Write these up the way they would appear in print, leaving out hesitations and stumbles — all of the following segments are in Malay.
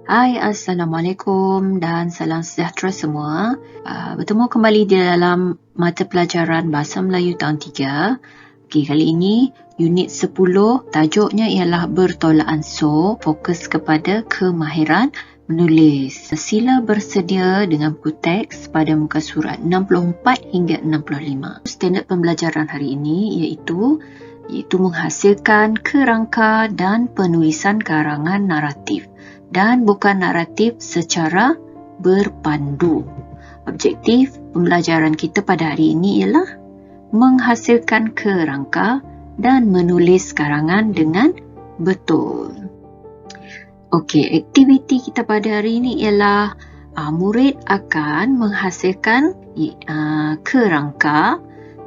Hai, Assalamualaikum dan salam sejahtera semua. Bertemu kembali di dalam mata pelajaran Bahasa Melayu tahun 3. Okey, kali ini unit 10, tajuknya ialah bertolak ansur, fokus kepada kemahiran menulis. Sila bersedia dengan buku teks pada muka surat 64 hingga 65. Standard pembelajaran hari ini iaitu menghasilkan kerangka dan penulisan karangan naratif dan bukan naratif secara berpandu. Objektif pembelajaran kita pada hari ini ialah menghasilkan kerangka dan menulis karangan dengan betul. Okey, aktiviti kita pada hari ini ialah murid akan menghasilkan kerangka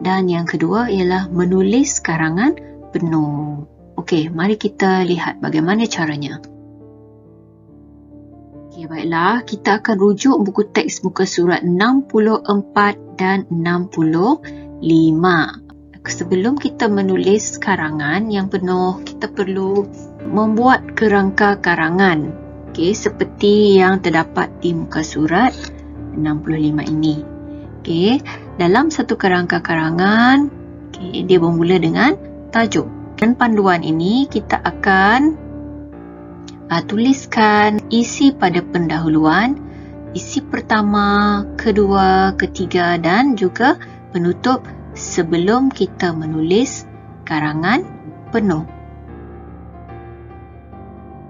dan yang kedua ialah menulis karangan penuh. Okey, mari kita lihat bagaimana caranya. Okey, baiklah, kita akan rujuk buku teks muka surat 64 dan 65. Sebelum kita menulis karangan yang penuh, kita perlu membuat kerangka karangan. Okey, seperti yang terdapat di muka surat 65 ini. Okey, dalam satu kerangka karangan, dia bermula dengan tajuk. Dan panduan ini kita akan tuliskan isi pada pendahuluan, isi pertama, kedua, ketiga dan juga penutup sebelum kita menulis karangan penuh.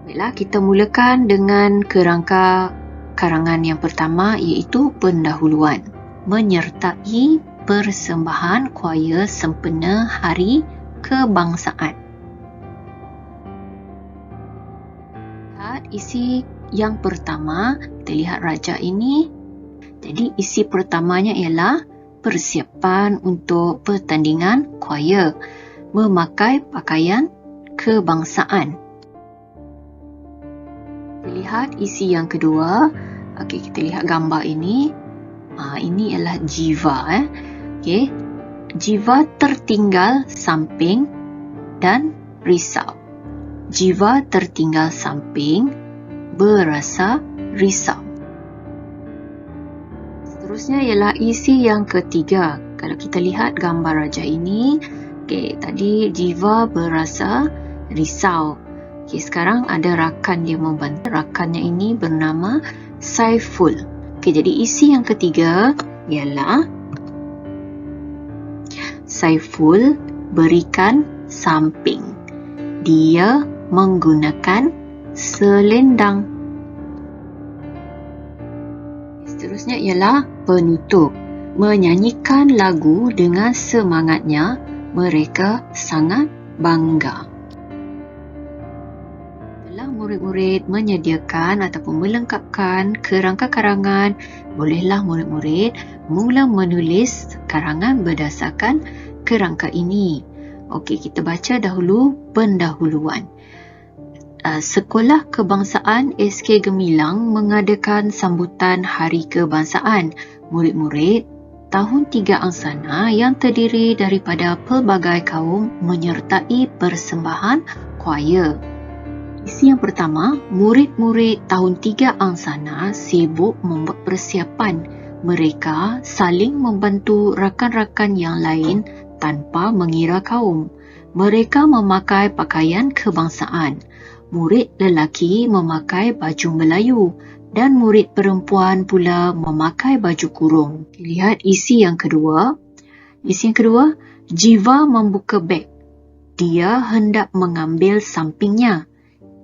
Baiklah, kita mulakan dengan kerangka karangan yang pertama iaitu pendahuluan. Menyertai persembahan kuaya sempena Hari Kebangsaan. Lihat isi yang pertama, kita lihat raja ini. Jadi isi pertamanya ialah persiapan untuk pertandingan kuaya memakai pakaian kebangsaan. Kita lihat isi yang kedua. Okey, kita lihat gambar ini. Ini ialah jiwa. Okey. Jiwa tertinggal samping dan risau. Jiwa tertinggal samping, berasa risau. Seterusnya ialah isi yang ketiga. Kalau kita lihat gambar raja ini, okey, tadi jiwa berasa risau. Okey, sekarang ada rakan dia membantu. Rakannya ini bernama Saiful. Okey, jadi isi yang ketiga ialah Saiful berikan samping. Dia menggunakan selendang. Seterusnya ialah penutup. Menyanyikan lagu dengan semangatnya, mereka sangat bangga. Setelah murid-murid menyediakan ataupun melengkapkan kerangka karangan, bolehlah murid-murid mula menulis karangan berdasarkan kerangka ini. Okey, kita baca dahulu pendahuluan. Sekolah Kebangsaan SK Gemilang mengadakan sambutan Hari Kebangsaan. Murid-murid tahun 3 angsana yang terdiri daripada pelbagai kaum menyertai persembahan kuaya. Isi yang pertama, murid-murid tahun 3 angsana sibuk membuat persiapan. Mereka saling membantu rakan-rakan yang lain tanpa mengira kaum. Mereka memakai pakaian kebangsaan. Murid lelaki memakai baju Melayu dan murid perempuan pula memakai baju kurung. Lihat isi yang kedua. Isi yang kedua, jiwa membuka beg. Dia hendak mengambil sampingnya.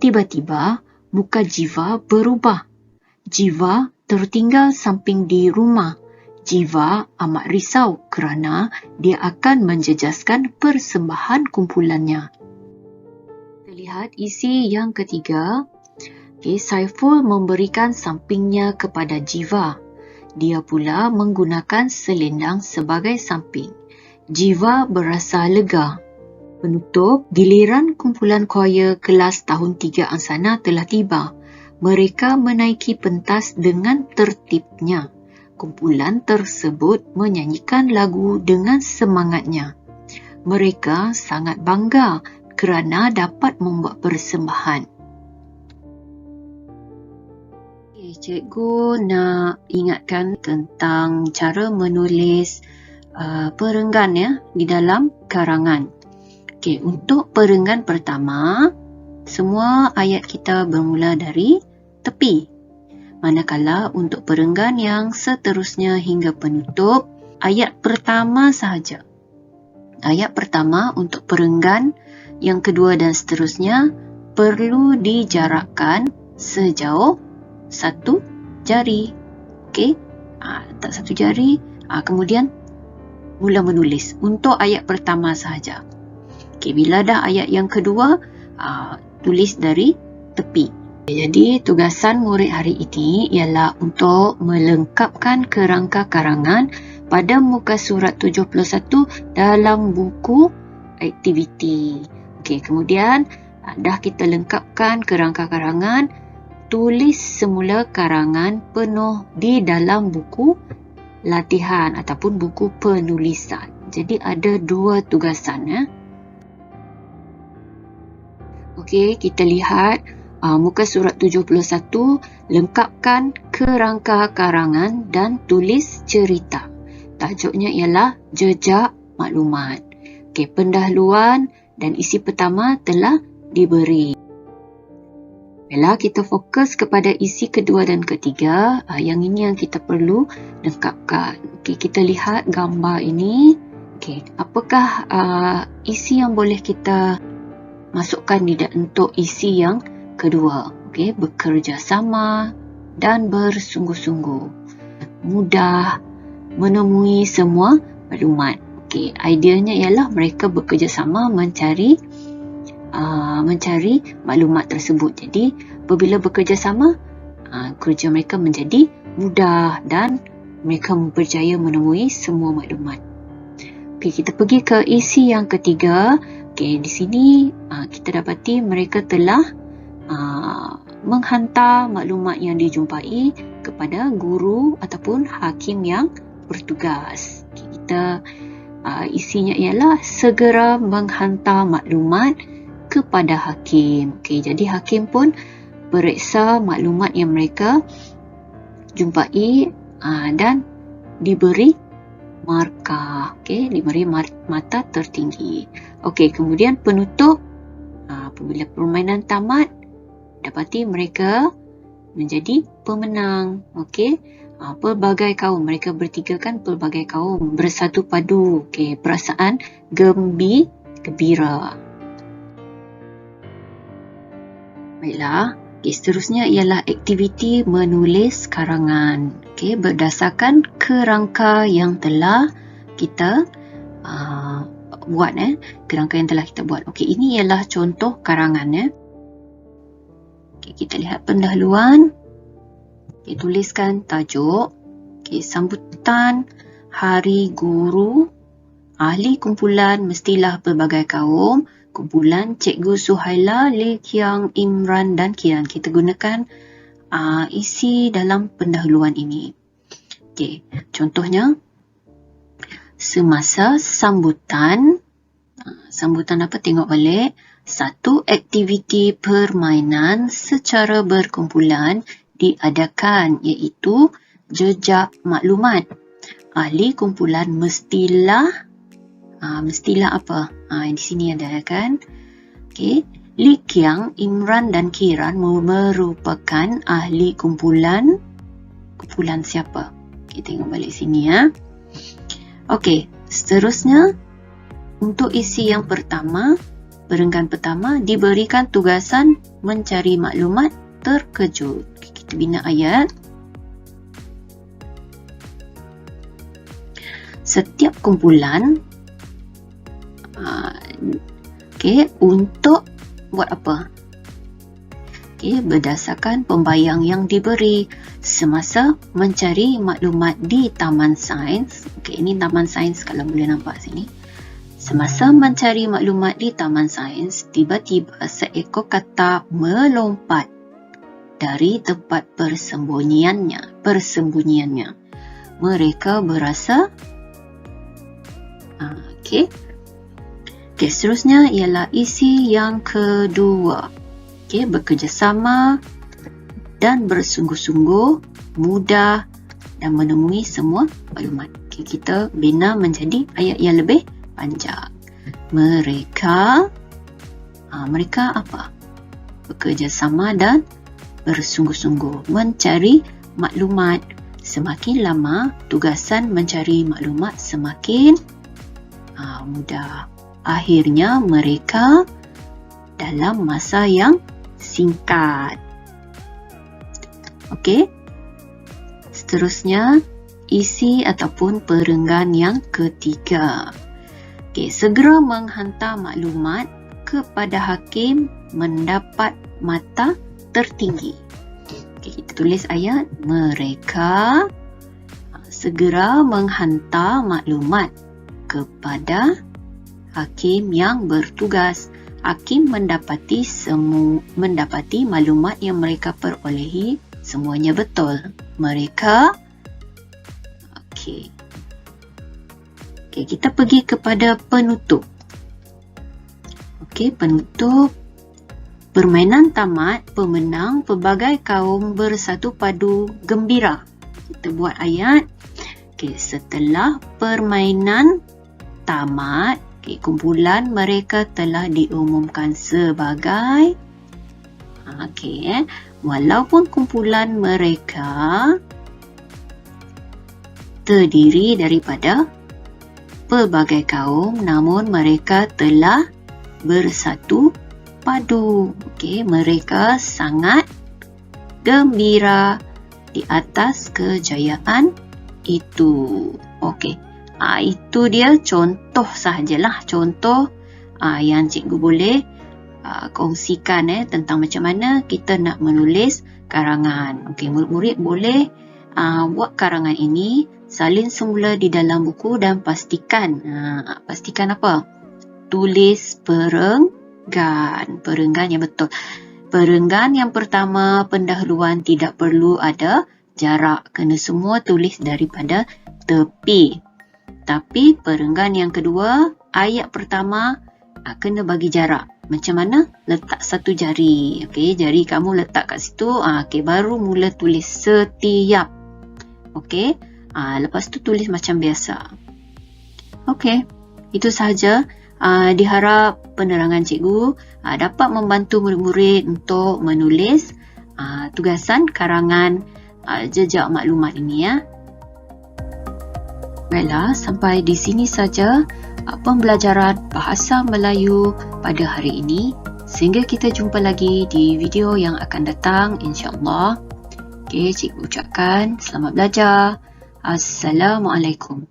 Tiba-tiba, muka jiwa berubah. Jiwa tertinggal samping di rumah. Jiwa amat risau kerana dia akan menjejaskan persembahan kumpulannya. Kita lihat isi yang ketiga. Saiful memberikan sampingnya kepada jiwa. Dia pula menggunakan selendang sebagai samping. Jiwa berasa lega. Penutup, giliran kumpulan kuaya kelas tahun 3 angsana telah tiba. Mereka menaiki pentas dengan tertibnya. Kumpulan tersebut menyanyikan lagu dengan semangatnya. Mereka sangat bangga kerana dapat membuat persembahan. Okay, cikgu nak ingatkan tentang cara menulis perenggan ya di dalam karangan. Okay, untuk perenggan pertama, semua ayat kita bermula dari tepi. Manakala untuk perenggan yang seterusnya hingga penutup, ayat pertama sahaja. Ayat pertama untuk perenggan yang kedua dan seterusnya perlu dijarakkan sejauh 1 jari. Okey. Letak 1 jari. Kemudian mula menulis untuk ayat pertama sahaja. Okey, bila dah ayat yang kedua, tulis dari tepi. Jadi tugasan murid hari ini ialah untuk melengkapkan kerangka karangan pada muka surat 71 dalam buku aktiviti. Okey, kemudian dah kita lengkapkan kerangka karangan, tulis semula karangan penuh di dalam buku latihan ataupun buku penulisan. Jadi ada 2 tugasan ya. Okey, kita lihat muka surat 71, lengkapkan kerangka karangan dan tulis cerita. Tajuknya ialah jejak maklumat. Okey, pendahuluan dan isi pertama telah diberi. Bila kita fokus kepada isi kedua dan ketiga, yang ini yang kita perlu lengkapkan. Okey, kita lihat gambar ini. Okey, apakah isi yang boleh kita masukkan untuk isi yang kedua? Okey, bekerjasama dan bersungguh-sungguh. Mudah menemui semua maklumat. Okey, ideanya ialah mereka bekerjasama mencari maklumat tersebut. Jadi, apabila bekerjasama, kerja mereka menjadi mudah dan mereka berjaya menemui semua maklumat. Okey, kita pergi ke isi yang ketiga. Okey, di sini kita dapati mereka telah menghantar maklumat yang dijumpai kepada guru ataupun hakim yang bertugas. Okay, isinya ialah segera menghantar maklumat kepada hakim. Okey, jadi hakim pun periksa maklumat yang mereka jumpai dan diberi markah. Okey, diberi mata tertinggi. Okey, kemudian penutup, apabila permainan tamat, dapati mereka menjadi pemenang. Okey, pelbagai kaum, mereka bertiga kan pelbagai kaum bersatu padu. Okey, perasaan gembira. Baiklah, seterusnya ialah aktiviti menulis karangan. Okey, berdasarkan kerangka yang telah kita buat. Kerangka yang telah kita buat. Okey, ini ialah contoh karangan. Okey, kita lihat pendahuluan. Okey, tuliskan tajuk. Okey, sambutan Hari Guru. Ahli kumpulan mestilah pelbagai kaum. Kumpulan Cikgu Suhaila, Lee Kiang, Imran dan Kian. Kita gunakan isi dalam pendahuluan ini. Okey, contohnya semasa sambutan. Sambutan apa? Tengok balik. 1. Aktiviti permainan secara berkumpulan diadakan, iaitu jejak maklumat. Ahli kumpulan mestilah apa? Di sini ada kan. Okey, Lee Kiang, Imran dan Kiran merupakan ahli kumpulan siapa? Kita tengok balik sini ya. Okey, seterusnya untuk isi yang pertama, perenggan pertama diberikan tugasan mencari maklumat terkejut. Kita bina ayat. Setiap kumpulan untuk buat apa? Berdasarkan pembayang yang diberi semasa mencari maklumat di Taman Sains. Ini Taman Sains kalau boleh nampak sini. Semasa mencari maklumat di Taman Sains, tiba-tiba seekor katak melompat dari tempat persembunyiannya. Mereka berasa seterusnya ialah isi yang kedua. Bekerjasama dan bersungguh-sungguh, mudah dan menemui semua maklumat. Okay, kita bina menjadi ayat yang lebih panjang. Mereka apa? Bekerjasama dan bersungguh-sungguh mencari maklumat. Semakin lama, tugasan mencari maklumat semakin mudah. Akhirnya mereka dalam masa yang singkat. Okey. Seterusnya, isi ataupun perenggan yang ketiga. Okey, segera menghantar maklumat kepada hakim mendapat mata tertinggi. Okey, kita tulis ayat, mereka segera menghantar maklumat kepada hakim yang bertugas. Hakim mendapati maklumat yang mereka perolehi semuanya betul. Mereka Okey, kita pergi kepada penutup. Okey, penutup. Permainan tamat, pemenang pelbagai kaum bersatu padu gembira. Kita buat ayat. Okey, setelah permainan tamat, kumpulan mereka telah diumumkan sebagai walaupun kumpulan mereka terdiri daripada pelbagai kaum, namun mereka telah bersatu padu. Okey, mereka sangat gembira di atas kejayaan itu. Okey. Itu dia contoh sahajalah. Contoh yang cikgu boleh kongsikan tentang macam mana kita nak menulis karangan. Okey, murid-murid boleh buat karangan ini, salin semula di dalam buku dan pastikan apa? Tulis perenggan yang betul. Perenggan yang pertama, pendahuluan tidak perlu ada jarak, kena semua tulis daripada tepi. Tapi perenggan yang kedua, ayat pertama kena bagi jarak. Macam mana? Letak satu jari. Okey, jari kamu letak kat situ. Okey, baru mula tulis setiap. Okey. Lepas tu tulis macam biasa. Okey, itu sahaja. Diharap penerangan cikgu dapat membantu murid-murid untuk menulis tugasan karangan jejak maklumat ini ya. Baiklah, sampai di sini saja pembelajaran bahasa Melayu pada hari ini. Sehingga kita jumpa lagi di video yang akan datang insya-Allah. Okey, cikgu ucapkan selamat belajar. Assalamualaikum.